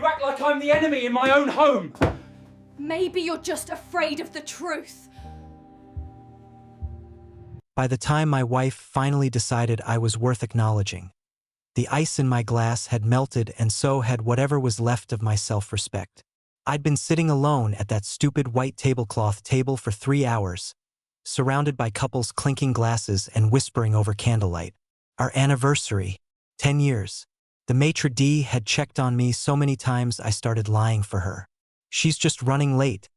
You act like I'm the enemy in my own home. Maybe you're just afraid of the truth. By the time my wife finally decided I was worth acknowledging, the ice in my glass had melted, and so had whatever was left of my self-respect. I'd been sitting alone at that stupid white tablecloth table for 3 hours, surrounded by couples clinking glasses and whispering over candlelight. Our anniversary, 10 years. The maitre d' had checked on me so many times I started lying for her. She's just running late,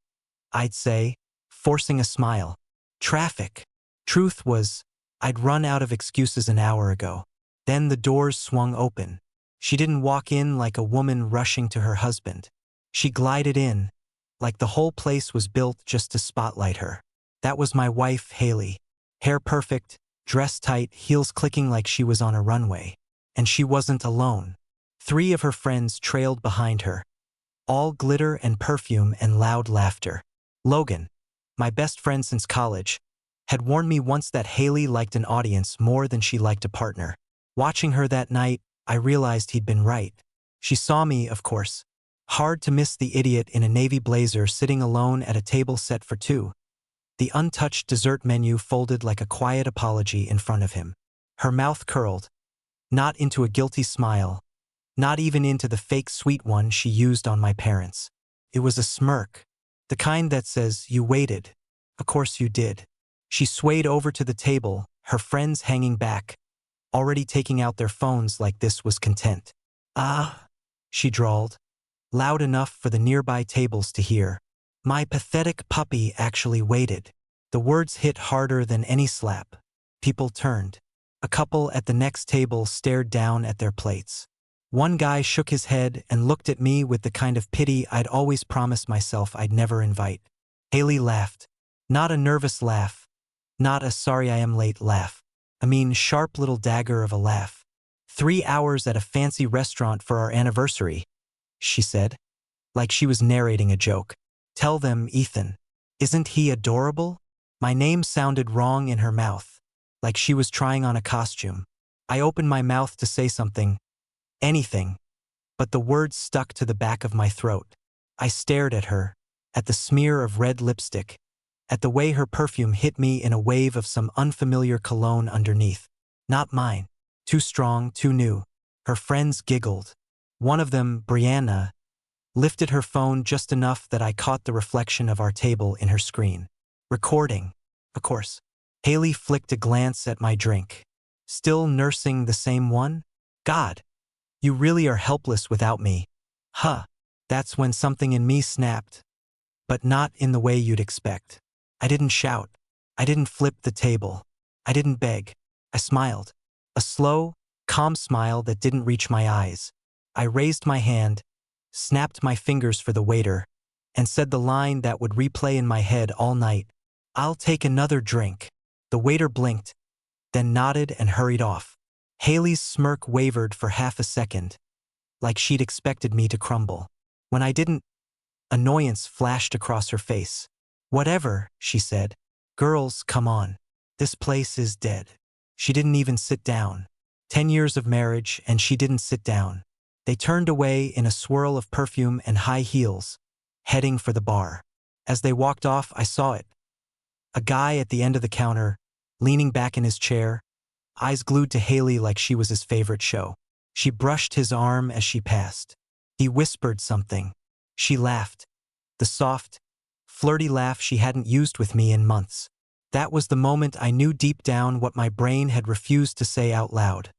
I'd say, forcing a smile. Traffic. Truth was, I'd run out of excuses an hour ago. Then the doors swung open. She didn't walk in like a woman rushing to her husband. She glided in, like the whole place was built just to spotlight her. That was my wife, Haley. Hair perfect, dress tight, heels clicking like she was on a runway. And she wasn't alone. 3 of her friends trailed behind her, all glitter and perfume and loud laughter. Logan, my best friend since college, had warned me once that Haley liked an audience more than she liked a partner. Watching her that night, I realized he'd been right. She saw me, of course. Hard to miss the idiot in a navy blazer sitting alone at a table set for 2. The untouched dessert menu folded like a quiet apology in front of him. Her mouth curled, not into a guilty smile, not even into the fake sweet one she used on my parents. It was a smirk, the kind that says, "You waited. Of course you did." She swayed over to the table, her friends hanging back, already taking out their phones like this was content. "Ah," she drawled, loud enough for the nearby tables to hear. "My pathetic puppy actually waited." The words hit harder than any slap. People turned. A couple at the next table stared down at their plates. One guy shook his head and looked at me with the kind of pity I'd always promised myself I'd never invite. Haley laughed. Not a nervous laugh. Not a sorry I am late laugh. I mean, sharp little dagger of a laugh. 3 hours at a fancy restaurant for our anniversary, she said, like she was narrating a joke. "Tell them, Ethan. Isn't he adorable?" My name sounded wrong in her mouth, like she was trying on a costume. I opened my mouth to say something, anything, but the words stuck to the back of my throat. I stared at her, at the smear of red lipstick, at the way her perfume hit me in a wave of some unfamiliar cologne underneath. Not mine. Too strong, too new. Her friends giggled. One of them, Brianna, lifted her phone just enough that I caught the reflection of our table in her screen. Recording, of course. Haley flicked a glance at my drink. Still nursing the same one? God, you really are helpless without me. Huh. That's when something in me snapped. But not in the way you'd expect. I didn't shout. I didn't flip the table. I didn't beg. I smiled. A slow, calm smile that didn't reach my eyes. I raised my hand, snapped my fingers for the waiter, and said the line that would replay in my head all night. "I'll take another drink." The waiter blinked, then nodded and hurried off. Haley's smirk wavered for half a second, like she'd expected me to crumble. When I didn't, annoyance flashed across her face. "Whatever," she said. "Girls, come on. This place is dead." She didn't even sit down. 10 years of marriage, and she didn't sit down. They turned away in a swirl of perfume and high heels, heading for the bar. As they walked off, I saw it. A guy at the end of the counter, leaning back in his chair, eyes glued to Haley like she was his favorite show. She brushed his arm as she passed. He whispered something. She laughed. The soft, flirty laugh she hadn't used with me in months. That was the moment I knew deep down what my brain had refused to say out loud.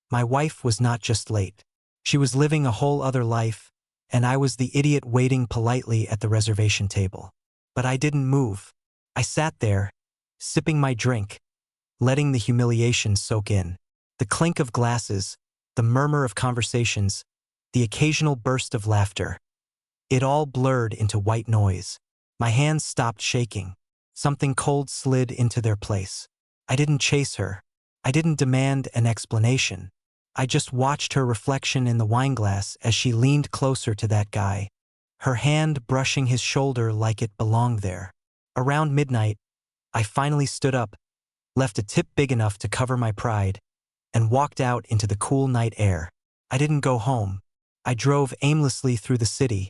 My wife was not just late. She was living a whole other life, and I was the idiot waiting politely at the reservation table. But I didn't move. I sat there, sipping my drink, letting the humiliation soak in. The clink of glasses, the murmur of conversations, the occasional burst of laughter. It all blurred into white noise. My hands stopped shaking. Something cold slid into their place. I didn't chase her. I didn't demand an explanation. I just watched her reflection in the wineglass as she leaned closer to that guy, her hand brushing his shoulder like it belonged there. Around midnight, I finally stood up, left a tip big enough to cover my pride, and walked out into the cool night air. I didn't go home. I drove aimlessly through the city,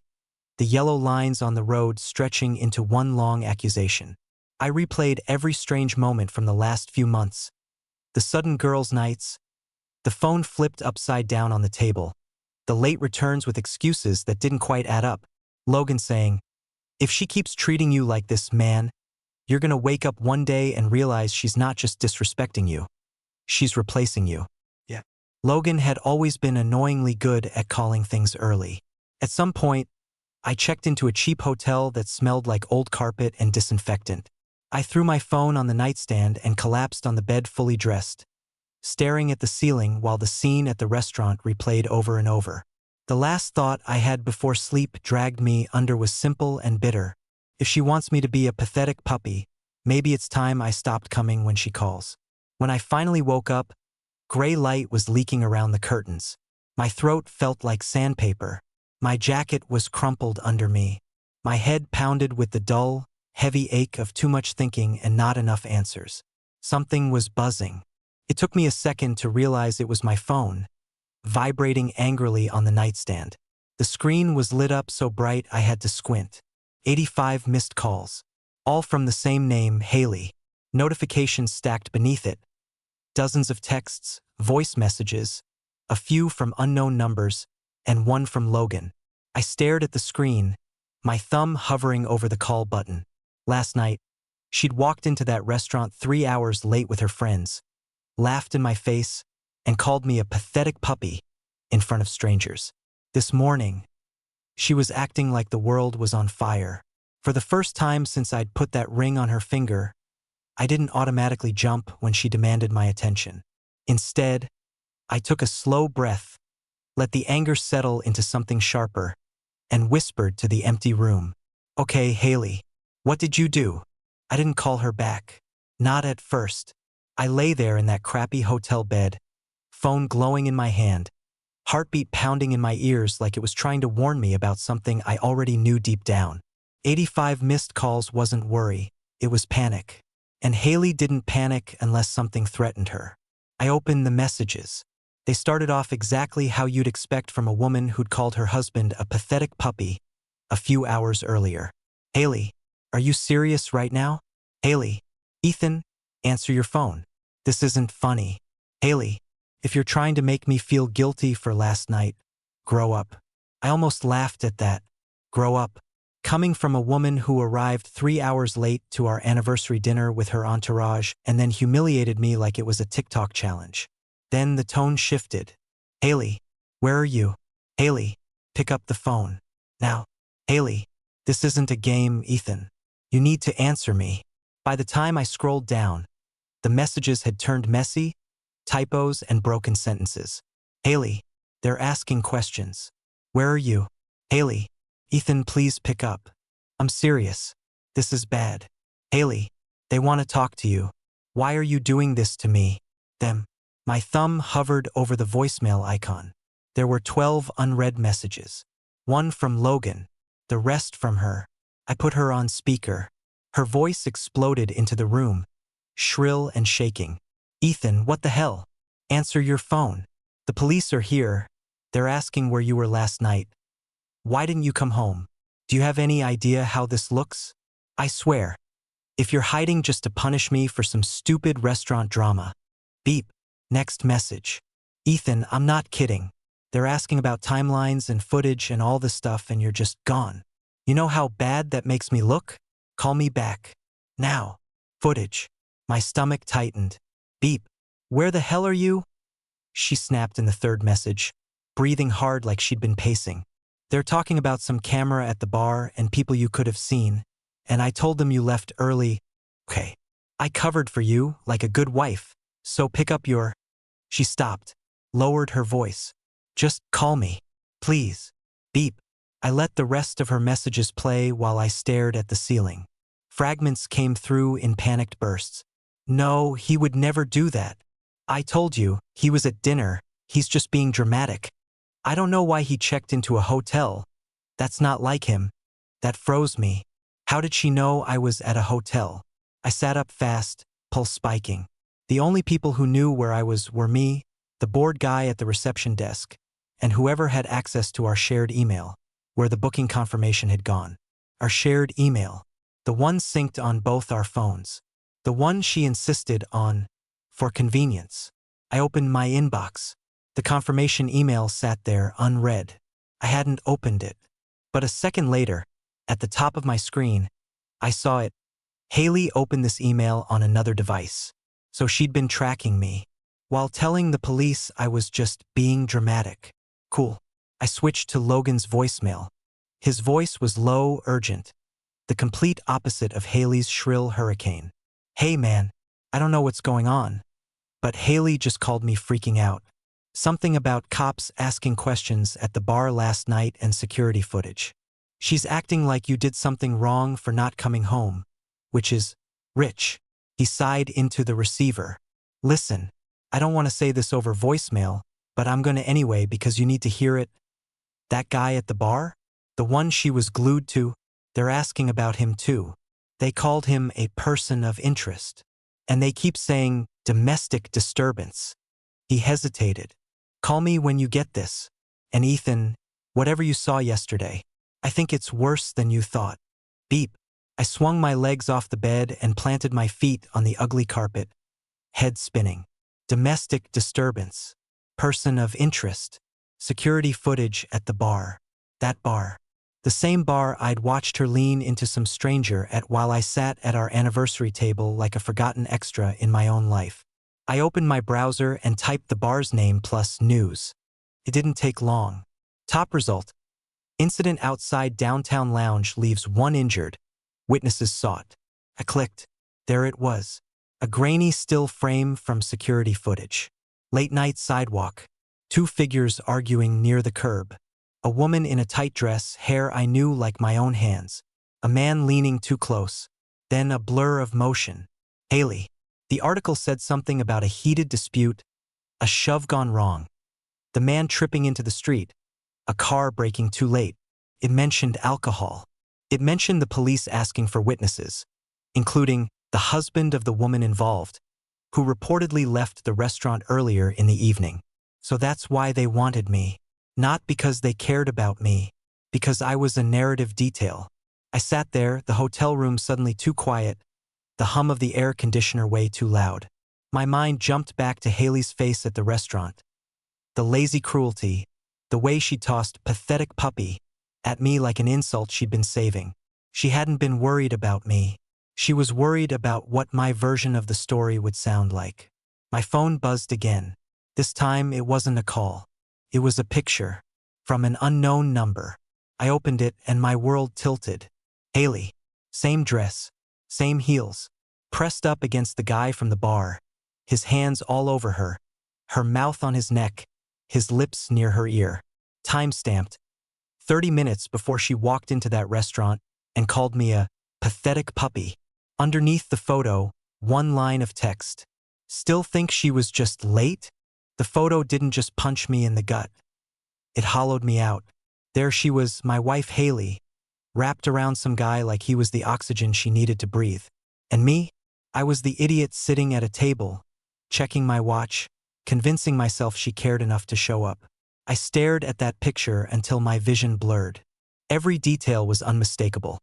the yellow lines on the road stretching into one long accusation. I replayed every strange moment from the last few months. The sudden girls' nights, the phone flipped upside down on the table, the late returns with excuses that didn't quite add up, Logan saying, "If she keeps treating you like this, man, you're gonna wake up one day and realize she's not just disrespecting you. She's replacing you." Yeah. Logan had always been annoyingly good at calling things early. At some point, I checked into a cheap hotel that smelled like old carpet and disinfectant. I threw my phone on the nightstand and collapsed on the bed fully dressed, staring at the ceiling while the scene at the restaurant replayed over and over. The last thought I had before sleep dragged me under was simple and bitter. If she wants me to be a pathetic puppy, maybe it's time I stopped coming when she calls. When I finally woke up, gray light was leaking around the curtains. My throat felt like sandpaper. My jacket was crumpled under me. My head pounded with the dull, heavy ache of too much thinking and not enough answers. Something was buzzing. It took me a second to realize it was my phone, vibrating angrily on the nightstand. The screen was lit up so bright I had to squint. 85 missed calls. All from the same name, Haley. Notifications stacked beneath it. Dozens of texts, voice messages, a few from unknown numbers, and one from Logan. I stared at the screen, my thumb hovering over the call button. Last night, she'd walked into that restaurant 3 hours late with her friends, laughed in my face, and called me a pathetic puppy in front of strangers. This morning, she was acting like the world was on fire. For the first time since I'd put that ring on her finger, I didn't automatically jump when she demanded my attention. Instead, I took a slow breath, let the anger settle into something sharper, and whispered to the empty room, "Okay, Haley, what did you do?" I didn't call her back. Not at first. I lay there in that crappy hotel bed, phone glowing in my hand, heartbeat pounding in my ears like it was trying to warn me about something I already knew deep down. 85 missed calls wasn't worry, it was panic. And Haley didn't panic unless something threatened her. I opened the messages. They started off exactly how you'd expect from a woman who'd called her husband a pathetic puppy a few hours earlier. "Haley, are you serious right now? Haley, Ethan, answer your phone. This isn't funny. Haley, if you're trying to make me feel guilty for last night, grow up." I almost laughed at that. Grow up. Coming from a woman who arrived 3 hours late to our anniversary dinner with her entourage and then humiliated me like it was a TikTok challenge. Then the tone shifted. "Haley, where are you? Haley, pick up the phone. Now. Haley, this isn't a game, Ethan. You need to answer me." By the time I scrolled down, the messages had turned messy, typos and broken sentences. "Haley, they're asking questions. Where are you? Haley, Ethan, please pick up. I'm serious. This is bad. Haley, they want to talk to you. Why are you doing this to me? Them." My thumb hovered over the voicemail icon. There were 12 unread messages. One from Logan, the rest from her. I put her on speaker. Her voice exploded into the room, shrill and shaking. "Ethan, what the hell? Answer your phone. The police are here. They're asking where you were last night. Why didn't you come home? Do you have any idea how this looks? I swear, if you're hiding just to punish me for some stupid restaurant drama." Beep. Next message. "Ethan, I'm not kidding. They're asking about timelines and footage and all this stuff and you're just gone. You know how bad that makes me look? Call me back. Now." Footage. My stomach tightened. Beep. "Where the hell are you?" She snapped in the third message, breathing hard like she'd been pacing. "They're talking about some camera at the bar and people you could have seen, and I told them you left early. Okay. I covered for you like a good wife, so pick up your..." She stopped, lowered her voice. "Just call me, please." Beep. I let the rest of her messages play while I stared at the ceiling. Fragments came through in panicked bursts. "No, he would never do that. I told you, he was at dinner, he's just being dramatic. I don't know why he checked into a hotel. That's not like him." That froze me. How did she know I was at a hotel? I sat up fast, pulse spiking. The only people who knew where I was were me, the bored guy at the reception desk, and whoever had access to our shared email, where the booking confirmation had gone. Our shared email. The one synced on both our phones. The one she insisted on, for convenience. I opened my inbox. The confirmation email sat there unread. I hadn't opened it. But a second later, at the top of my screen, I saw it. Haley opened this email on another device. So she'd been tracking me. While telling the police I was just being dramatic. Cool. I switched to Logan's voicemail. His voice was low, urgent. The complete opposite of Haley's shrill hurricane. Hey man, I don't know what's going on. But Haley just called me freaking out. Something about cops asking questions at the bar last night and security footage. She's acting like you did something wrong for not coming home. Which is, Rich. He sighed into the receiver. Listen, I don't want to say this over voicemail, but I'm gonna anyway because you need to hear it. That guy at the bar? The one she was glued to? They're asking about him too. They called him a person of interest. And they keep saying, domestic disturbance. He hesitated. Call me when you get this. And Ethan, whatever you saw yesterday, I think it's worse than you thought. Beep. I swung my legs off the bed and planted my feet on the ugly carpet. Head spinning. Domestic disturbance. Person of interest. Security footage at the bar. That bar. The same bar I'd watched her lean into some stranger at while I sat at our anniversary table like a forgotten extra in my own life. I opened my browser and typed the bar's name plus news. It didn't take long. Top result. Incident outside downtown lounge leaves 1 injured. Witnesses sought. I clicked. There it was. A grainy still frame from security footage. Late night sidewalk. 2 figures arguing near the curb. A woman in a tight dress, hair I knew like my own hands. A man leaning too close. Then a blur of motion. Haley. The article said something about a heated dispute, a shove gone wrong. The man tripping into the street. A car braking too late. It mentioned alcohol. It mentioned the police asking for witnesses, including the husband of the woman involved, who reportedly left the restaurant earlier in the evening. So that's why they wanted me. Not because they cared about me, because I was a narrative detail. I sat there, the hotel room suddenly too quiet, the hum of the air conditioner way too loud. My mind jumped back to Haley's face at the restaurant. The lazy cruelty, the way she tossed pathetic puppy at me like an insult she'd been saving. She hadn't been worried about me. She was worried about what my version of the story would sound like. My phone buzzed again. This time it wasn't a call. It was a picture. From an unknown number. I opened it and my world tilted. Haley. Same dress. Same heels. Pressed up against the guy from the bar. His hands all over her. Her mouth on his neck. His lips near her ear. Time-stamped. 30 minutes before she walked into that restaurant and called me a pathetic puppy. Underneath the photo, 1 line of text. Still think she was just late? The photo didn't just punch me in the gut. It hollowed me out. There she was, my wife Haley, wrapped around some guy like he was the oxygen she needed to breathe. And me? I was the idiot sitting at a table, checking my watch, convincing myself she cared enough to show up. I stared at that picture until my vision blurred. Every detail was unmistakable.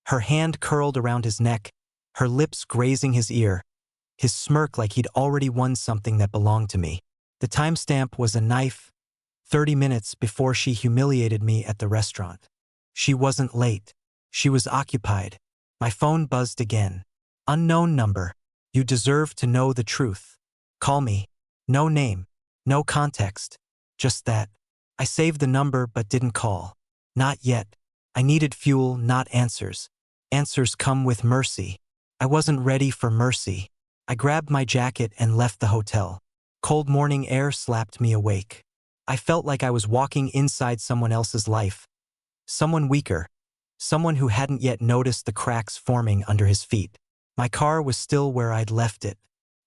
Her hand curled around his neck, her lips grazing his ear, his smirk like he'd already won something that belonged to me. The timestamp was a knife, 30 minutes before she humiliated me at the restaurant. She wasn't late. She was occupied. My phone buzzed again. Unknown number. You deserve to know the truth. Call me. No name. No context. Just that. I saved the number but didn't call. Not yet. I needed fuel, not answers. Answers come with mercy. I wasn't ready for mercy. I grabbed my jacket and left the hotel. Cold morning air slapped me awake. I felt like I was walking inside someone else's life. Someone weaker. Someone who hadn't yet noticed the cracks forming under his feet. My car was still where I'd left it.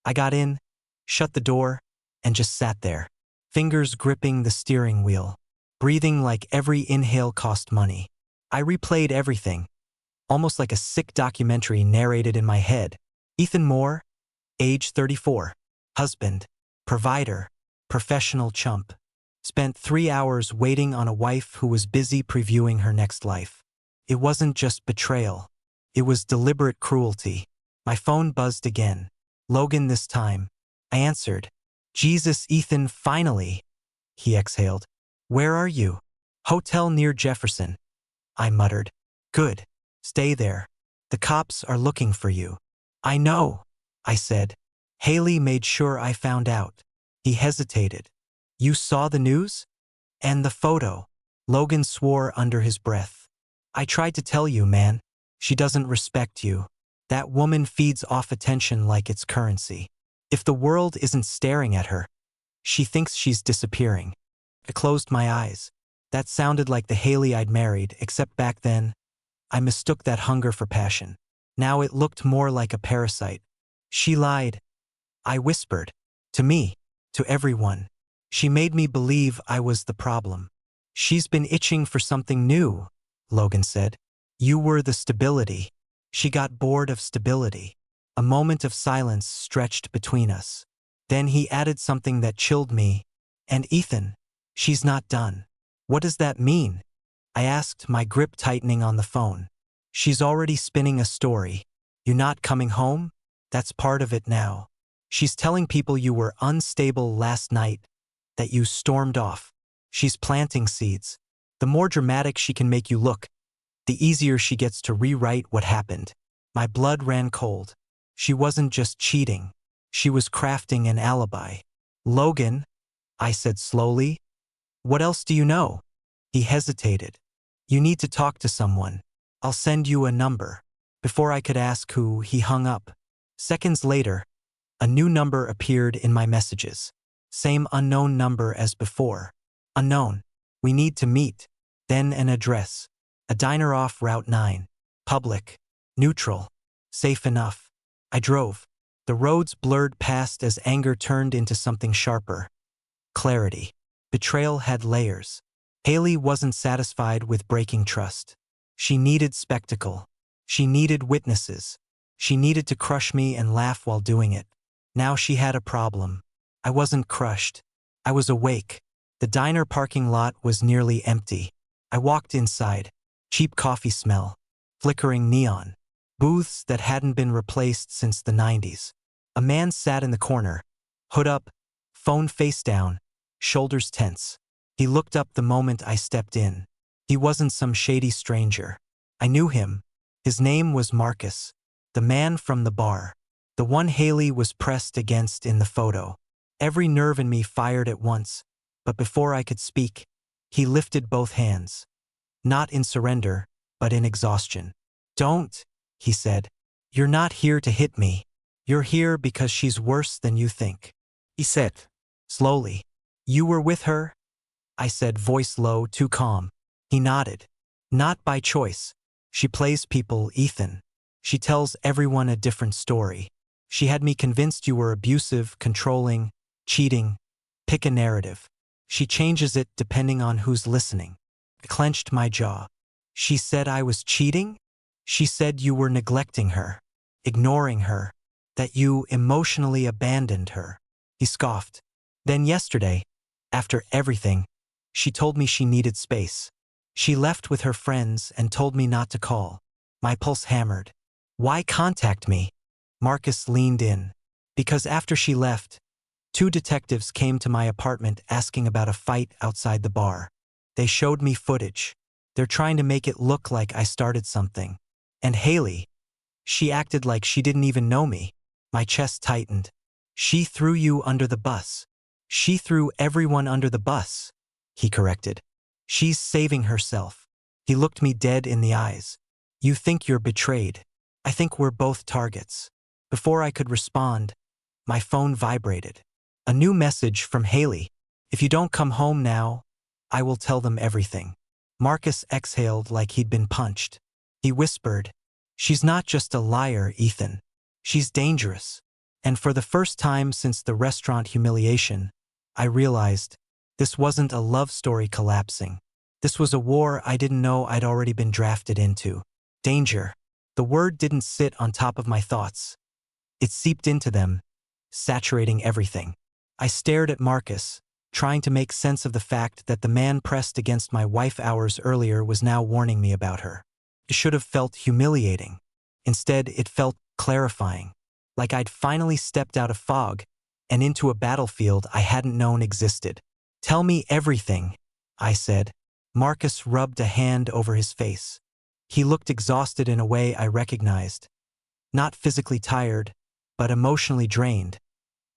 I got in, shut the door, and just sat there. Fingers gripping the steering wheel. Breathing like every inhale cost money. I replayed everything. Almost like a sick documentary narrated in my head. Ethan Moore, age 34. Husband. Provider. Professional chump. Spent 3 hours waiting on a wife who was busy previewing her next life. It wasn't just betrayal. It was deliberate cruelty. My phone buzzed again. Logan this time. I answered. Jesus, Ethan, finally. He exhaled. Where are you? Hotel near Jefferson. I muttered. Good. Stay there. The cops are looking for you. I know, I said. Haley made sure I found out. He hesitated. You saw the news? And the photo. Logan swore under his breath. I tried to tell you, man. She doesn't respect you. That woman feeds off attention like it's currency. If the world isn't staring at her, she thinks she's disappearing. I closed my eyes. That sounded like the Haley I'd married, except back then, I mistook that hunger for passion. Now it looked more like a parasite. She lied. I whispered. To me. To everyone. She made me believe I was the problem. She's been itching for something new, Logan said. You were the stability. She got bored of stability. A moment of silence stretched between us. Then he added something that chilled me. And Ethan, she's not done. What does that mean? I asked, my grip tightening on the phone. She's already spinning a story. You not coming home? That's part of it now. She's telling people you were unstable last night, that you stormed off. She's planting seeds. The more dramatic she can make you look, the easier she gets to rewrite what happened. My blood ran cold. She wasn't just cheating. She was crafting an alibi. Logan, I said slowly, what else do you know? He hesitated. You need to talk to someone. I'll send you a number. Before I could ask who, he hung up. Seconds later, a new number appeared in my messages. Same unknown number as before. Unknown. We need to meet. Then an address. A diner off Route 9. Public. Neutral. Safe enough. I drove. The roads blurred past as anger turned into something sharper. Clarity. Betrayal had layers. Haley wasn't satisfied with breaking trust. She needed spectacle. She needed witnesses. She needed to crush me and laugh while doing it. Now she had a problem. I wasn't crushed. I was awake. The diner parking lot was nearly empty. I walked inside. Cheap coffee smell. Flickering neon. Booths that hadn't been replaced since the 90s. A man sat in the corner. Hood up. Phone face down. Shoulders tense. He looked up the moment I stepped in. He wasn't some shady stranger. I knew him. His name was Marcus. The man from the bar. The one Haley was pressed against in the photo. Every nerve in me fired at once, but before I could speak, he lifted both hands. Not in surrender, but in exhaustion. Don't, he said. You're not here to hit me. You're here because she's worse than you think. He said, slowly. You were with her? I said, voice low, too calm. He nodded. Not by choice. She plays people, Ethan. She tells everyone a different story. She had me convinced you were abusive, controlling, cheating. Pick a narrative. She changes it depending on who's listening. I clenched my jaw. She said I was cheating? She said you were neglecting her, ignoring her, that you emotionally abandoned her. He scoffed. Then yesterday, after everything, she told me she needed space. She left with her friends and told me not to call. My pulse hammered. Why contact me? Marcus leaned in. Because after she left, 2 detectives came to my apartment asking about a fight outside the bar. They showed me footage. They're trying to make it look like I started something. And Haley, she acted like she didn't even know me. My chest tightened. She threw you under the bus. She threw everyone under the bus, he corrected. She's saving herself. He looked me dead in the eyes. You think you're betrayed. I think we're both targets. Before I could respond, my phone vibrated. A new message from Haley. If you don't come home now, I will tell them everything. Marcus exhaled like he'd been punched. He whispered, she's not just a liar, Ethan. She's dangerous. And for the first time since the restaurant humiliation, I realized this wasn't a love story collapsing. This was a war I didn't know I'd already been drafted into. Danger. The word didn't sit on top of my thoughts. It seeped into them, saturating everything. I stared at Marcus, trying to make sense of the fact that the man pressed against my wife hours earlier was now warning me about her. It should have felt humiliating. Instead, it felt clarifying, like I'd finally stepped out of fog and into a battlefield I hadn't known existed. "Tell me everything," I said. Marcus rubbed a hand over his face. He looked exhausted in a way I recognized. Not physically tired, but emotionally drained,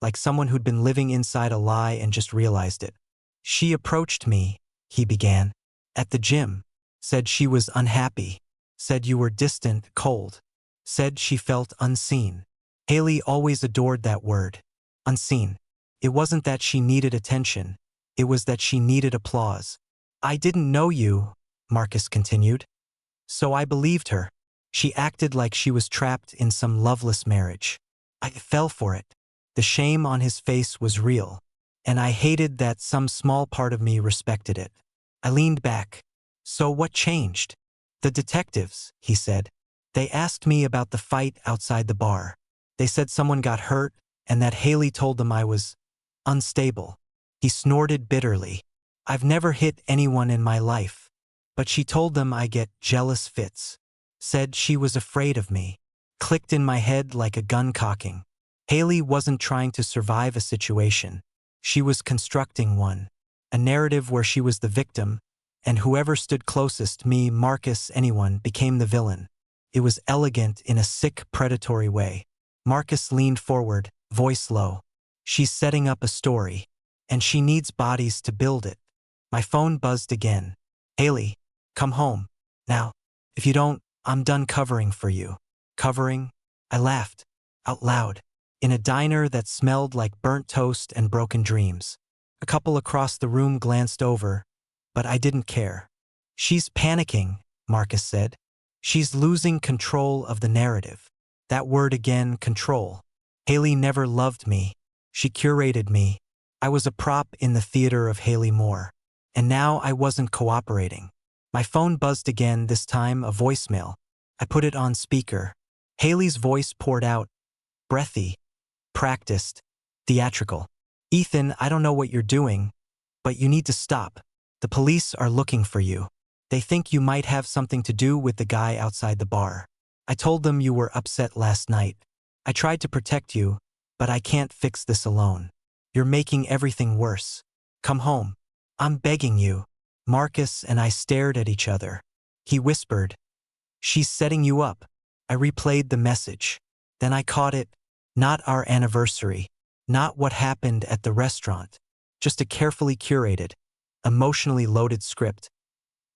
like someone who'd been living inside a lie and just realized it. "She approached me," he began, "at the gym, said she was unhappy, said you were distant, cold, said she felt unseen." Haley always adored that word, unseen. It wasn't that she needed attention, it was that she needed applause. "I didn't know you," Marcus continued. "So I believed her. She acted like she was trapped in some loveless marriage. I fell for it." The shame on his face was real, and I hated that some small part of me respected it. I leaned back. "So what changed?" "The detectives," he said. "They asked me about the fight outside the bar. They said someone got hurt and that Haley told them I was unstable." He snorted bitterly. "I've never hit anyone in my life. But she told them I get jealous fits. Said she was afraid of me." Clicked in my head like a gun cocking. Haley wasn't trying to survive a situation. She was constructing one. A narrative where she was the victim, and whoever stood closest, me, Marcus, anyone, became the villain. It was elegant in a sick, predatory way. Marcus leaned forward, voice low. "She's setting up a story, and she needs bodies to build it." My phone buzzed again. "Haley, come home. Now. If you don't, I'm done covering for you." "Covering?" I laughed, out loud, in a diner that smelled like burnt toast and broken dreams. A couple across the room glanced over, but I didn't care. "She's panicking," Marcus said. "She's losing control of the narrative." That word again, control. Haley never loved me. She curated me. I was a prop in the theater of Haley Moore. And now I wasn't cooperating. My phone buzzed again, this time a voicemail. I put it on speaker. Haley's voice poured out, breathy, practiced, theatrical. "Ethan, I don't know what you're doing, but you need to stop. The police are looking for you. They think you might have something to do with the guy outside the bar. I told them you were upset last night. I tried to protect you, but I can't fix this alone. You're making everything worse. Come home. I'm begging you." Marcus and I stared at each other. He whispered, "She's setting you up." I replayed the message. Then I caught it. Not our anniversary. Not what happened at the restaurant. Just a carefully curated, emotionally loaded script.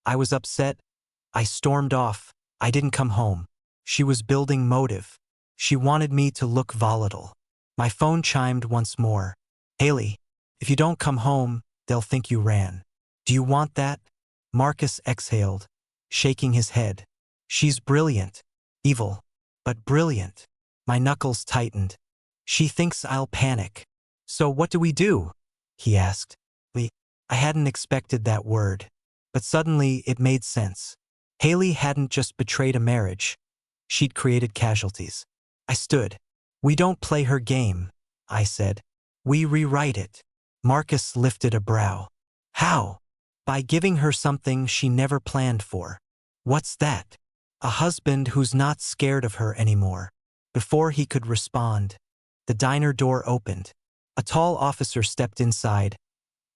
I was upset. I stormed off. I didn't come home. She was building motive. She wanted me to look volatile. My phone chimed once more. "Haley, if you don't come home, they'll think you ran. Do you want that?" Marcus exhaled, shaking his head. "She's brilliant. Evil, but brilliant." My knuckles tightened. "She thinks I'll panic." "So what do we do?" he asked. I hadn't expected that word, but suddenly it made sense. Haley hadn't just betrayed a marriage. She'd created casualties. I stood. "We don't play her game," I said. "We rewrite it." Marcus lifted a brow. "How?" "By giving her something she never planned for." "What's that?" "A husband who's not scared of her anymore." Before he could respond, the diner door opened. A tall officer stepped inside,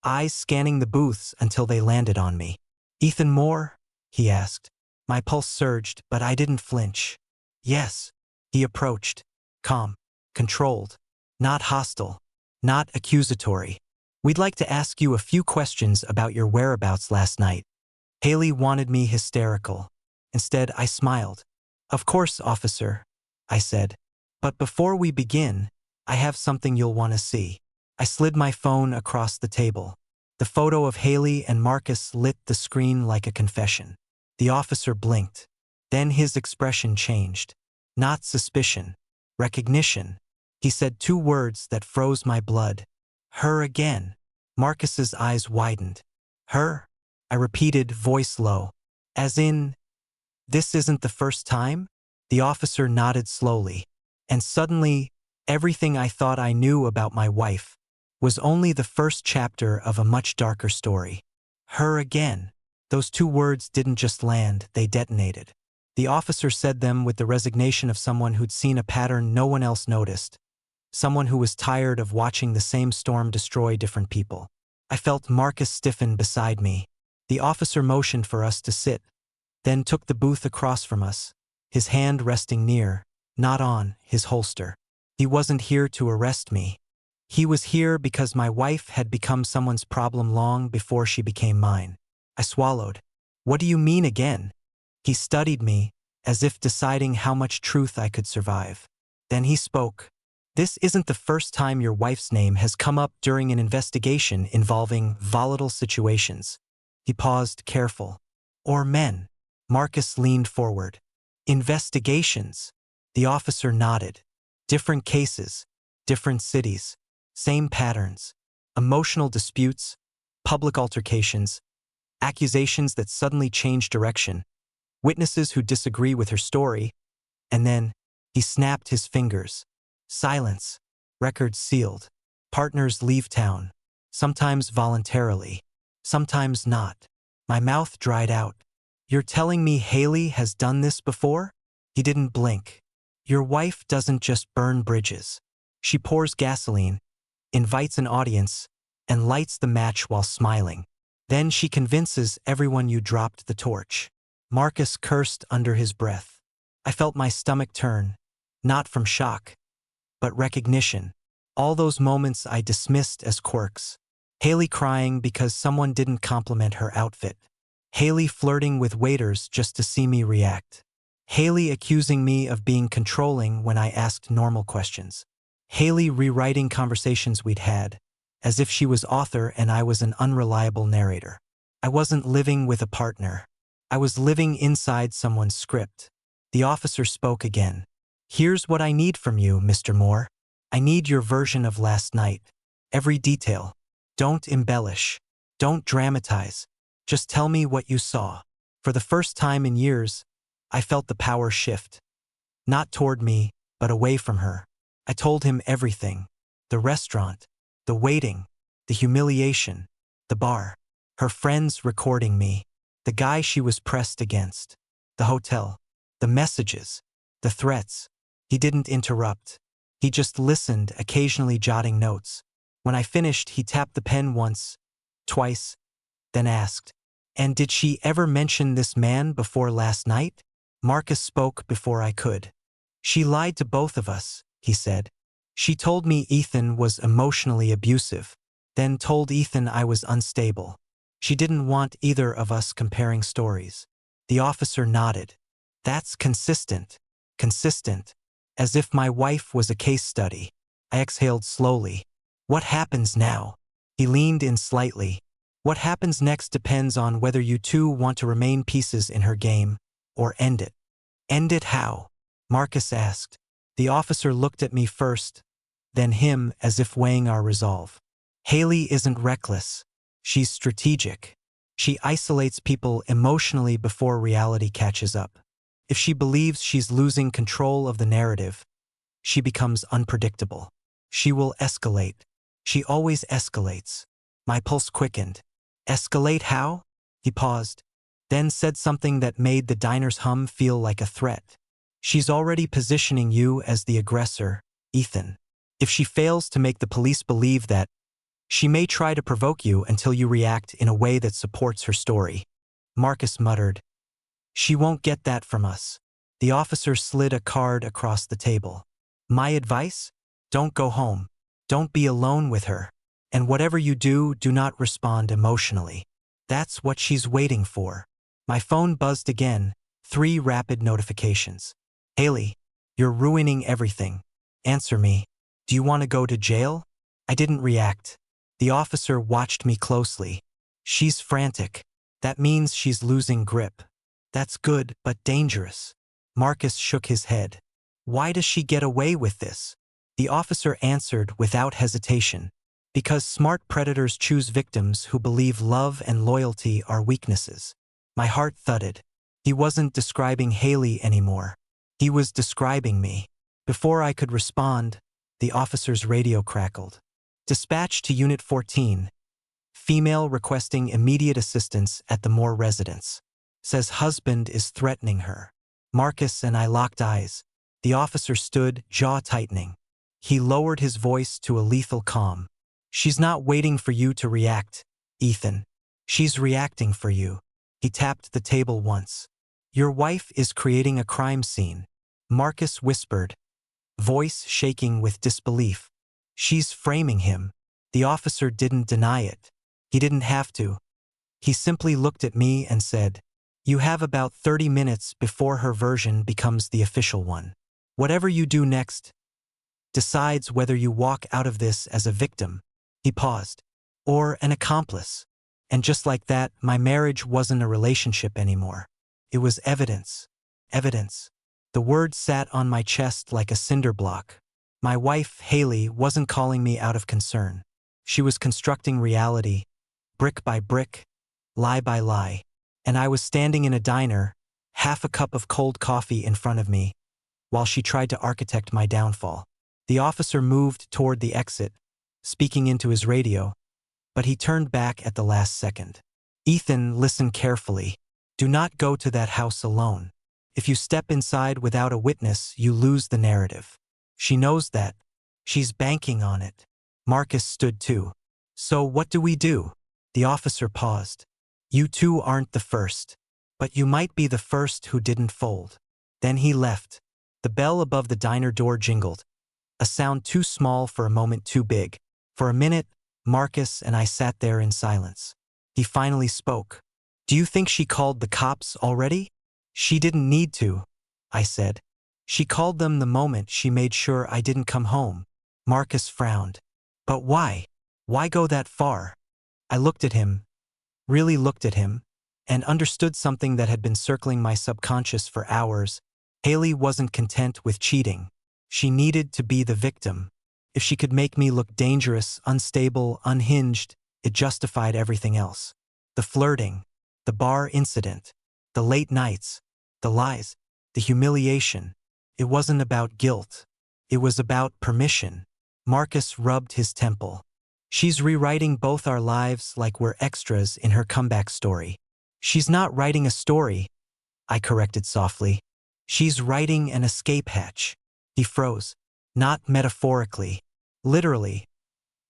eyes scanning the booths until they landed on me. "Ethan Moore?" he asked. My pulse surged, but I didn't flinch. "Yes." He approached, calm, controlled, not hostile, not accusatory. "We'd like to ask you a few questions about your whereabouts last night." Haley wanted me hysterical. Instead, I smiled. "Of course, officer," I said. "But before we begin, I have something you'll want to see." I slid my phone across the table. The photo of Haley and Marcus lit the screen like a confession. The officer blinked. Then his expression changed. Not suspicion, recognition. He said two words that froze my blood. "Her again." Marcus's eyes widened. "Her?" I repeated, voice low. "As in, this isn't the first time?" The officer nodded slowly. And suddenly, everything I thought I knew about my wife was only the first chapter of a much darker story. Her again. Those two words didn't just land, they detonated. The officer said them with the resignation of someone who'd seen a pattern no one else noticed, someone who was tired of watching the same storm destroy different people. I felt Marcus stiffen beside me. The officer motioned for us to sit, then took the booth across from us, his hand resting near, not on, his holster. He wasn't here to arrest me. He was here because my wife had become someone's problem long before she became mine. I swallowed. What do you mean again? He studied me, as if deciding how much truth I could survive. Then he spoke. This isn't the first time your wife's name has come up during an investigation involving volatile situations. He paused, careful. Or men. Marcus leaned forward. Investigations. The officer nodded. Different cases, different cities, same patterns, emotional disputes, public altercations, accusations that suddenly change direction, witnesses who disagree with her story, and then he snapped his fingers. Silence. Records sealed. Partners leave town, sometimes voluntarily, sometimes not. My mouth dried out. You're telling me Haley has done this before? He didn't blink. Your wife doesn't just burn bridges. She pours gasoline, invites an audience, and lights the match while smiling. Then she convinces everyone you dropped the torch. Marcus cursed under his breath. I felt my stomach turn, not from shock, but recognition. All those moments I dismissed as quirks. Haley crying because someone didn't compliment her outfit. Haley flirting with waiters just to see me react. Haley accusing me of being controlling when I asked normal questions. Haley rewriting conversations we'd had, as if she was author and I was an unreliable narrator. I wasn't living with a partner. I was living inside someone's script. The officer spoke again. Here's what I need from you, Mr. Moore. I need your version of last night. Every detail. Don't embellish. Don't dramatize. Just tell me what you saw. For the first time in years, I felt the power shift. Not toward me, but away from her. I told him everything. The restaurant, the waiting, the humiliation, the bar, her friends recording me, the guy she was pressed against, the hotel, the messages, the threats. He didn't interrupt. He just listened, occasionally jotting notes. When I finished, he tapped the pen once, twice, then asked, "And did she ever mention this man before last night?" Marcus spoke before I could. "She lied to both of us," he said. "She told me Ethan was emotionally abusive, then told Ethan I was unstable. She didn't want either of us comparing stories." The officer nodded. "That's consistent. Consistent. As if my wife was a case study." I exhaled slowly. "What happens now?" He leaned in slightly. "What happens next depends on whether you two want to remain pieces in her game, or end it." "End it how?" Marcus asked. The officer looked at me first, then him, as if weighing our resolve. "Haley isn't reckless. She's strategic. She isolates people emotionally before reality catches up. If she believes she's losing control of the narrative, she becomes unpredictable. She will escalate. She always escalates." My pulse quickened. "Escalate how?" He paused, then said something that made the diner's hum feel like a threat. "She's already positioning you as the aggressor, Ethan. If she fails to make the police believe that, she may try to provoke you until you react in a way that supports her story." Marcus muttered, "She won't get that from us." The officer slid a card across the table. "My advice? Don't go home. Don't be alone with her. And whatever you do, do not respond emotionally. That's what she's waiting for." My phone buzzed again, 3 rapid notifications. "Haley, you're ruining everything. Answer me. Do you want to go to jail?" I didn't react. The officer watched me closely. "She's frantic. That means she's losing grip. That's good, but dangerous." Marcus shook his head. "Why does she get away with this?" The officer answered without hesitation. "Because smart predators choose victims who believe love and loyalty are weaknesses." My heart thudded. He wasn't describing Haley anymore. He was describing me. Before I could respond, the officer's radio crackled. Dispatch to Unit 14. Female requesting immediate assistance at the Moore residence. Says husband is threatening her. Marcus and I locked eyes. The officer stood, jaw tightening. He lowered his voice to a lethal calm. She's not waiting for you to react, Ethan. She's reacting for you. He tapped the table once. Your wife is creating a crime scene. Marcus whispered, voice shaking with disbelief. She's framing him. The officer didn't deny it. He didn't have to. He simply looked at me and said, you have about 30 minutes before her version becomes the official one. Whatever you do next decides whether you walk out of this as a victim, he paused, or an accomplice. And just like that, my marriage wasn't a relationship anymore. It was evidence. Evidence. The word sat on my chest like a cinder block. My wife, Haley, wasn't calling me out of concern. She was constructing reality, brick by brick, lie by lie. And I was standing in a diner, half a cup of cold coffee in front of me, while she tried to architect my downfall. The officer moved toward the exit, speaking into his radio, but he turned back at the last second. Ethan, listen carefully. Do not go to that house alone. If you step inside without a witness, you lose the narrative. She knows that. She's banking on it. Marcus stood too. So what do we do? The officer paused. You two aren't the first, but you might be the first who didn't fold. Then he left. The bell above the diner door jingled. A sound too small for a moment too big. For a minute, Marcus and I sat there in silence. He finally spoke. Do you think she called the cops already? She didn't need to, I said. She called them the moment she made sure I didn't come home. Marcus frowned. But why? Why go that far? I looked at him, really looked at him, and understood something that had been circling my subconscious for hours. Haley wasn't content with cheating. She needed to be the victim. If she could make me look dangerous, unstable, unhinged, it justified everything else. The flirting, the bar incident, the late nights, the lies, the humiliation. It wasn't about guilt. It was about permission. Marcus rubbed his temple. She's rewriting both our lives like we're extras in her comeback story. She's not writing a story, I corrected softly. She's writing an escape hatch. He froze. Not metaphorically. Literally.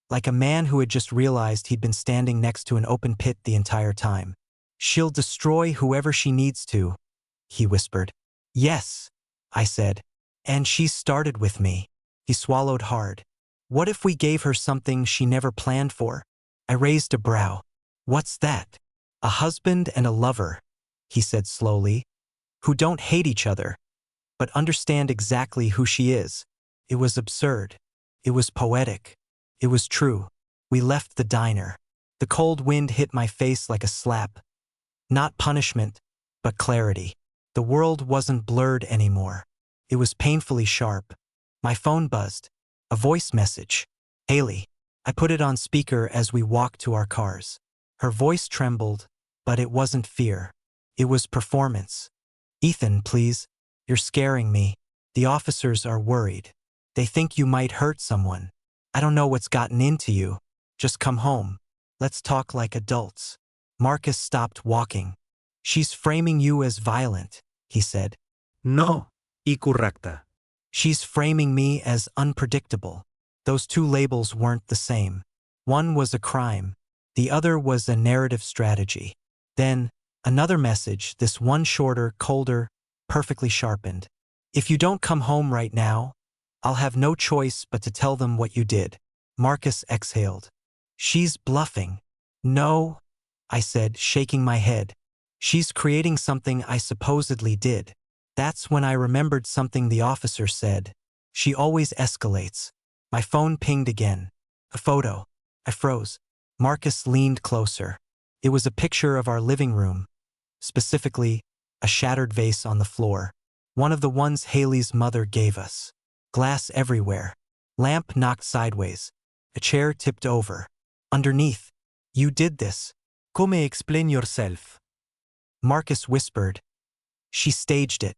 Like a man who had just realized he'd been standing next to an open pit the entire time. She'll destroy whoever she needs to, he whispered. Yes, I said. And she started with me. He swallowed hard. What if we gave her something she never planned for? I raised a brow. What's that? A husband and a lover, he said slowly, who don't hate each other, but understand exactly who she is. It was absurd. It was poetic. It was true. We left the diner. The cold wind hit my face like a slap. Not punishment, but clarity. The world wasn't blurred anymore. It was painfully sharp. My phone buzzed. A voice message. Haley. I put it on speaker as we walked to our cars. Her voice trembled, but it wasn't fear. It was performance. Ethan, please. You're scaring me. The officers are worried. They think you might hurt someone. I don't know what's gotten into you. Just come home. Let's talk like adults. Marcus stopped walking. She's framing you as violent, he said. No, y correcte. She's framing me as unpredictable. Those two labels weren't the same. One was a crime. The other was a narrative strategy. Then, another message, this one shorter, colder, perfectly sharpened. If you don't come home right now, I'll have no choice but to tell them what you did. Marcus exhaled. She's bluffing. No, I said, shaking my head. She's creating something I supposedly did. That's when I remembered something the officer said. She always escalates. My phone pinged again. A photo. I froze. Marcus leaned closer. It was a picture of our living room. Specifically, a shattered vase on the floor. One of the ones Haley's mother gave us. Glass everywhere. Lamp knocked sideways. A chair tipped over. Underneath. You did this. Come explain yourself? Marcus whispered. She staged it.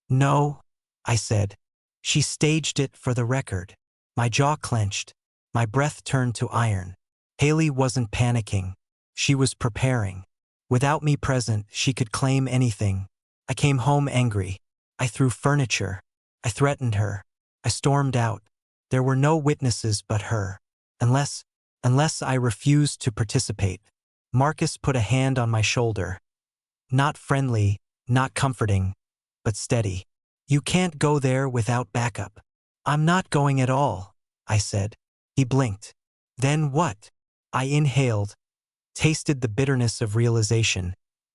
No, I said. She staged it for the record. My jaw clenched. My breath turned to iron. Haley wasn't panicking. She was preparing. Without me present, she could claim anything. I came home angry. I threw furniture. I threatened her. I stormed out. There were no witnesses but her. Unless I refused to participate. Marcus put a hand on my shoulder. Not friendly, not comforting, but steady. You can't go there without backup. I'm not going at all, I said. He blinked. Then what? I inhaled, tasted the bitterness of realization,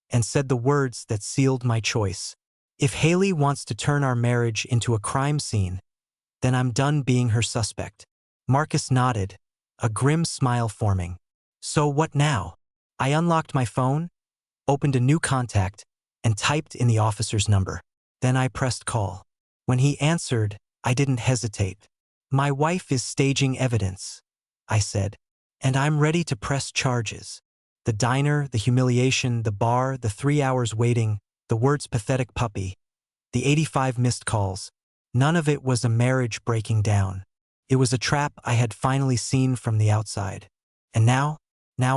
and said the words that sealed my choice. If Haley wants to turn our marriage into a crime scene, then I'm done being her suspect. Marcus nodded, a grim smile forming. So what now? I unlocked my phone, opened a new contact, and typed in the officer's number. Then I pressed call. When he answered, I didn't hesitate. My wife is staging evidence, I said, and I'm ready to press charges. The diner, the humiliation, the bar, the 3 hours waiting, the words pathetic puppy, the 85 missed calls. None of it was a marriage breaking down. It was a trap I had finally seen from the outside. And now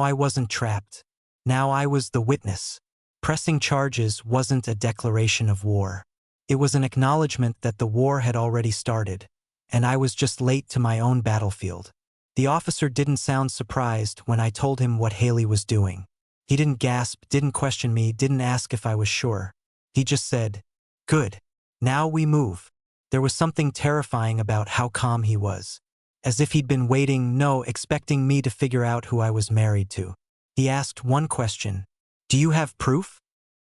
I wasn't trapped. Now I was the witness. Pressing charges wasn't a declaration of war. It was an acknowledgement that the war had already started, and I was just late to my own battlefield. The officer didn't sound surprised when I told him what Haley was doing. He didn't gasp, didn't question me, didn't ask if I was sure. He just said, "Good. Now we move." There was something terrifying about how calm he was. As if he'd been waiting, expecting me to figure out who I was married to. He asked one question. "Do you have proof?"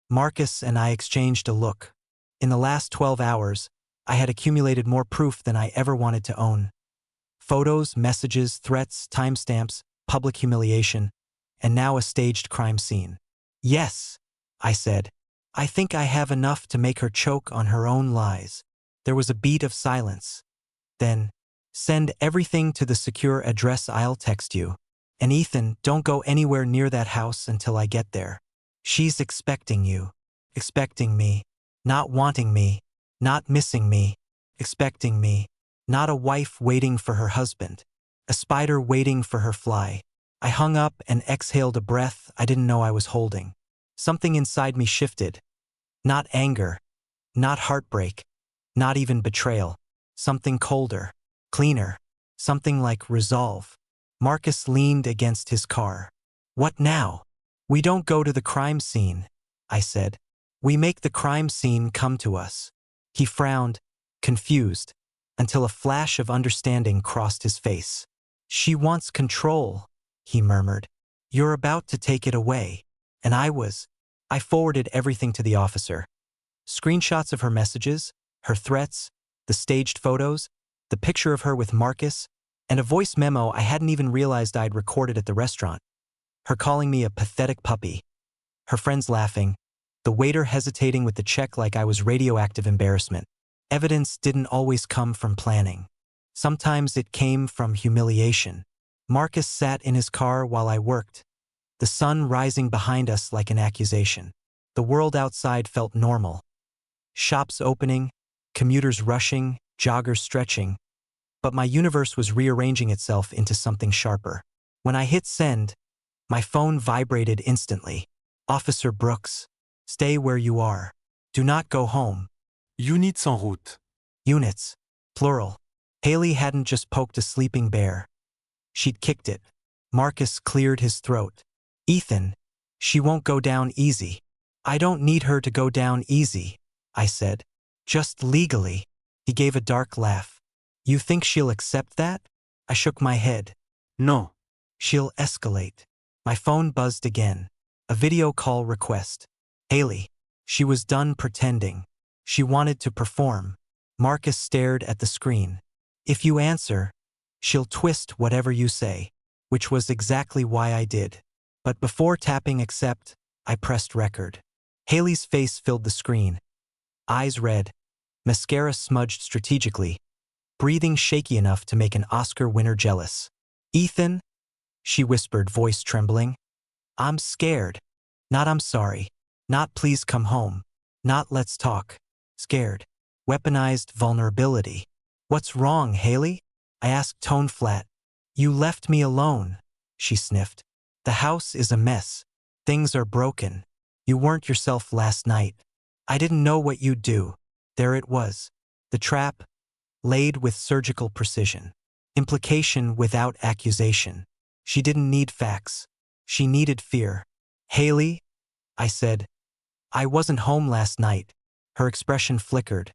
Marcus and I exchanged a look. In the last 12 hours, I had accumulated more proof than I ever wanted to own. Photos, messages, threats, timestamps, public humiliation, and now a staged crime scene. "Yes," I said. "I think I have enough to make her choke on her own lies." There was a beat of silence. Then, "Send everything to the secure address I'll text you. And Ethan, don't go anywhere near that house until I get there. She's expecting you. Expecting me. Not wanting me. Not missing me. Expecting me. Not a wife waiting for her husband. A spider waiting for her fly." I hung up and exhaled a breath I didn't know I was holding. Something inside me shifted. Not anger. Not heartbreak. Not even betrayal. Something colder. Cleaner. Something like resolve. Marcus leaned against his car. "What now?" "We don't go to the crime scene," I said. "We make the crime scene come to us." He frowned, confused, until a flash of understanding crossed his face. "She wants control," he murmured. "You're about to take it away." And I forwarded everything to the officer. Screenshots of her messages, her threats, the staged photos, the picture of her with Marcus, and a voice memo I hadn't even realized I'd recorded at the restaurant. Her calling me a pathetic puppy. Her friends laughing. The waiter hesitating with the check like I was radioactive embarrassment. Evidence didn't always come from planning. Sometimes it came from humiliation. Marcus sat in his car while I worked. The sun rising behind us like an accusation. The world outside felt normal. Shops opening, commuters rushing, joggers stretching. But my universe was rearranging itself into something sharper. When I hit send, my phone vibrated instantly. "Officer Brooks, stay where you are. Do not go home." Units en route. Units, plural. Haley hadn't just poked a sleeping bear. She'd kicked it. Marcus cleared his throat. "Ethan, she won't go down easy." "I don't need her to go down easy," I said. "Just legally." He gave a dark laugh. "You think she'll accept that?" I shook my head. No. "She'll escalate." My phone buzzed again. A video call request. Haley. She was done pretending. She wanted to perform. Marcus stared at the screen. "If you answer, she'll twist whatever you say," which was exactly why I did. But before tapping accept, I pressed record. Haley's face filled the screen. Eyes red, mascara smudged strategically, breathing shaky enough to make an Oscar winner jealous. "Ethan," she whispered, voice trembling. "I'm scared. Not I'm sorry. Not please come home. Not let's talk. Scared." Weaponized vulnerability. "What's wrong, Haley?" I asked, tone flat. You left me alone, she sniffed. The house is a mess. Things are broken. You weren't yourself last night. I didn't know what you'd do. There it was. The trap, laid with surgical precision. Implication without accusation. She didn't need facts. She needed fear. Haley, I said. I wasn't home last night. Her expression flickered.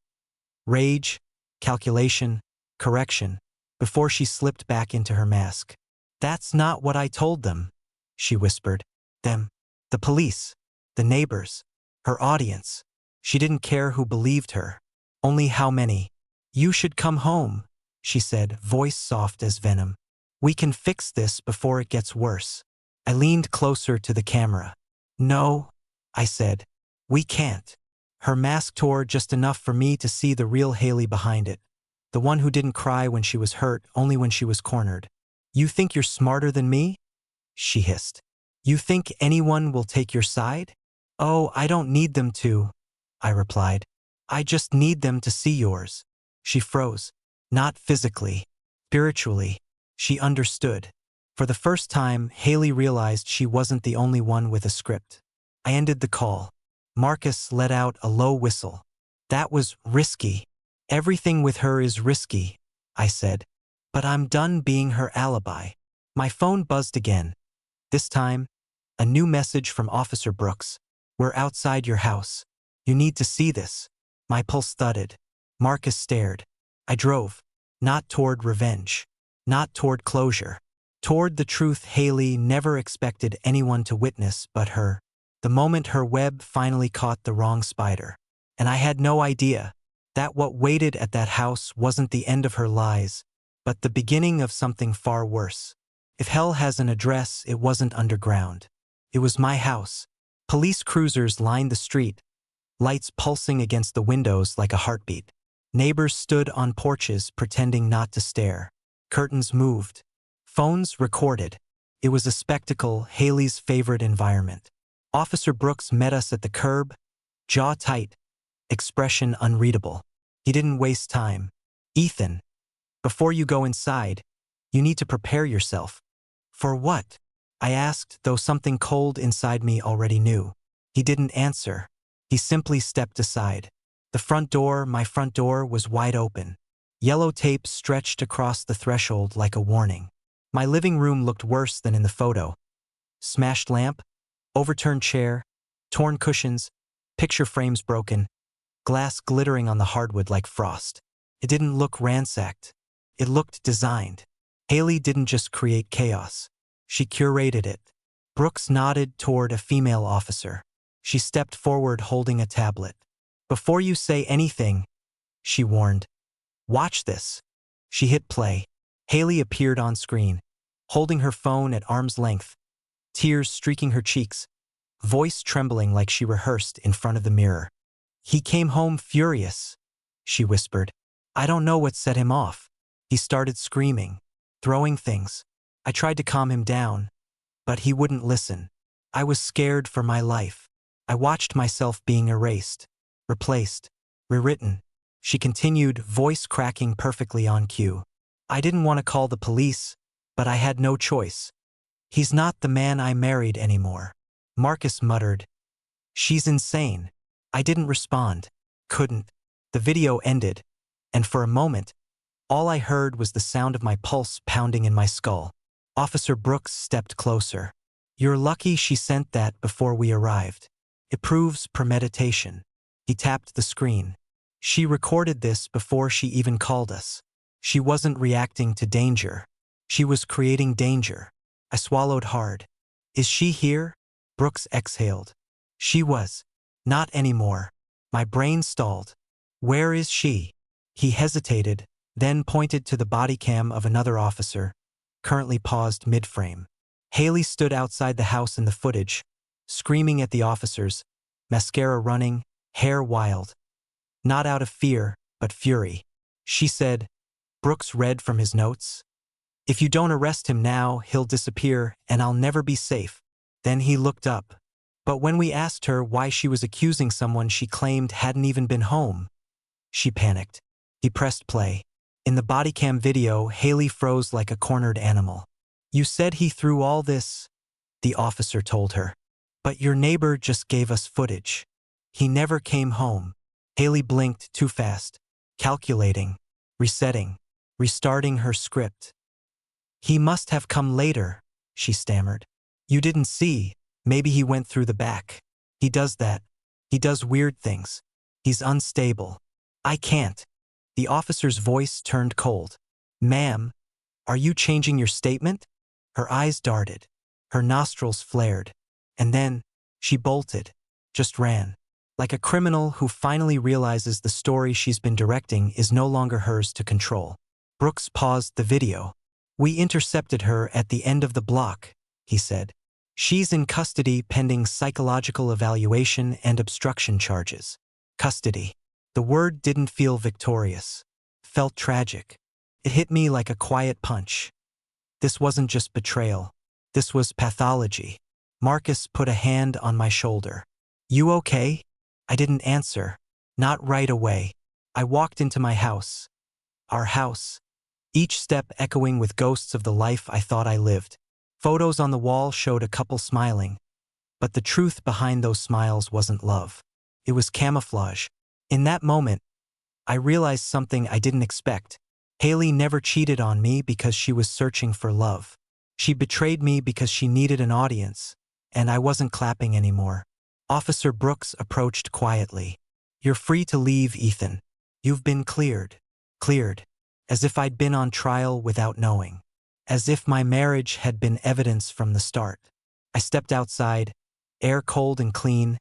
Rage, calculation, correction, before she slipped back into her mask. That's not what I told them, she whispered. Them. The police. The neighbors. Her audience. She didn't care who believed her. Only how many. You should come home, she said, voice soft as venom. We can fix this before it gets worse. I leaned closer to the camera. No, I said. We can't. Her mask tore just enough for me to see the real Haley behind it. The one who didn't cry when she was hurt, only when she was cornered. You think you're smarter than me? She hissed. You think anyone will take your side? Oh, I don't need them to, I replied. I just need them to see yours. She froze. Not physically. Spiritually. She understood. For the first time, Haley realized she wasn't the only one with a script. I ended the call. Marcus let out a low whistle. That was risky. Everything with her is risky, I said. But I'm done being her alibi. My phone buzzed again. This time, a new message from Officer Brooks. We're outside your house. You need to see this. My pulse thudded. Marcus stared. I drove. Not toward revenge. Not toward closure. Toward the truth Haley never expected anyone to witness but her. The moment her web finally caught the wrong spider. And I had no idea that what waited at that house wasn't the end of her lies, but the beginning of something far worse. If hell has an address, it wasn't underground. It was my house. Police cruisers lined the street, lights pulsing against the windows like a heartbeat. Neighbors stood on porches pretending not to stare. Curtains moved. Phones recorded. It was a spectacle, Haley's favorite environment. Officer Brooks met us at the curb, jaw tight, expression unreadable. He didn't waste time. Ethan, before you go inside, you need to prepare yourself. For what? I asked, though something cold inside me already knew. He didn't answer. He simply stepped aside. The front door, my front door, was wide open. Yellow tape stretched across the threshold like a warning. My living room looked worse than in the photo. Smashed lamp, overturned chair, torn cushions, picture frames broken, glass glittering on the hardwood like frost. It didn't look ransacked. It looked designed. Haley didn't just create chaos. She curated it. Brooks nodded toward a female officer. She stepped forward holding a tablet. Before you say anything, she warned. Watch this. She hit play. Haley appeared on screen, holding her phone at arm's length, tears streaking her cheeks, voice trembling like she rehearsed in front of the mirror. He came home furious, she whispered. I don't know what set him off. He started screaming, throwing things. I tried to calm him down, but he wouldn't listen. I was scared for my life. I watched myself being erased, replaced, rewritten. She continued, voice cracking perfectly on cue. I didn't want to call the police, but I had no choice. He's not the man I married anymore. Marcus muttered. She's insane. I didn't respond. Couldn't. The video ended, and for a moment, all I heard was the sound of my pulse pounding in my skull. Officer Brooks stepped closer. You're lucky she sent that before we arrived. It proves premeditation. He tapped the screen. She recorded this before she even called us. She wasn't reacting to danger. She was creating danger. I swallowed hard. Is she here? Brooks exhaled. She was. Not anymore. My brain stalled. Where is she? He hesitated, then pointed to the body cam of another officer, currently paused mid-frame. Haley stood outside the house in the footage, screaming at the officers, mascara running, hair wild. Not out of fear, but fury. She said, Brooks read from his notes, if you don't arrest him now, he'll disappear and I'll never be safe. Then he looked up. But when we asked her why she was accusing someone she claimed hadn't even been home, she panicked. He pressed play. In the bodycam video, Haley froze like a cornered animal. You said he threw all this, the officer told her. But your neighbor just gave us footage. He never came home. Haley blinked too fast, calculating, resetting, restarting her script. He must have come later, she stammered. You didn't see. Maybe he went through the back. He does that. He does weird things. He's unstable. I can't. The officer's voice turned cold. Ma'am, are you changing your statement? Her eyes darted. Her nostrils flared. And then, she bolted. Just ran. Like a criminal who finally realizes the story she's been directing is no longer hers to control. Brooks paused the video. We intercepted her at the end of the block, he said. She's in custody pending psychological evaluation and obstruction charges. Custody. The word didn't feel victorious. Felt tragic. It hit me like a quiet punch. This wasn't just betrayal. This was pathology. Marcus put a hand on my shoulder. You okay? I didn't answer. Not right away. I walked into my house. Our house. Each step echoing with ghosts of the life I thought I lived. Photos on the wall showed a couple smiling. But the truth behind those smiles wasn't love. It was camouflage. In that moment, I realized something I didn't expect. Haley never cheated on me because she was searching for love. She betrayed me because she needed an audience, and I wasn't clapping anymore. Officer Brooks approached quietly. You're free to leave, Ethan. You've been cleared. Cleared. As if I'd been on trial without knowing. As if my marriage had been evidence from the start. I stepped outside, air cold and clean,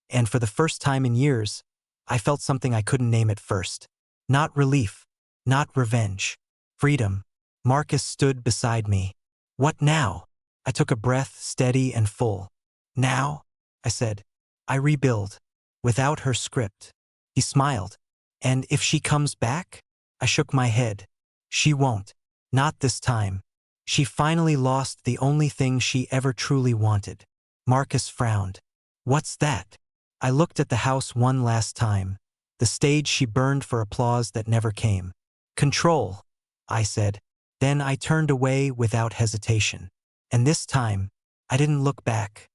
and for the first time in years, I felt something I couldn't name at first. Not relief. Not revenge. Freedom. Marcus stood beside me. What now? I took a breath, steady and full. Now? I said. I rebuild. Without her script. He smiled. And if she comes back? I shook my head. She won't. Not this time. She finally lost the only thing she ever truly wanted. Marcus frowned. What's that? I looked at the house one last time. The stage she burned for applause that never came. Control, I said. Then I turned away without hesitation. And this time, I didn't look back.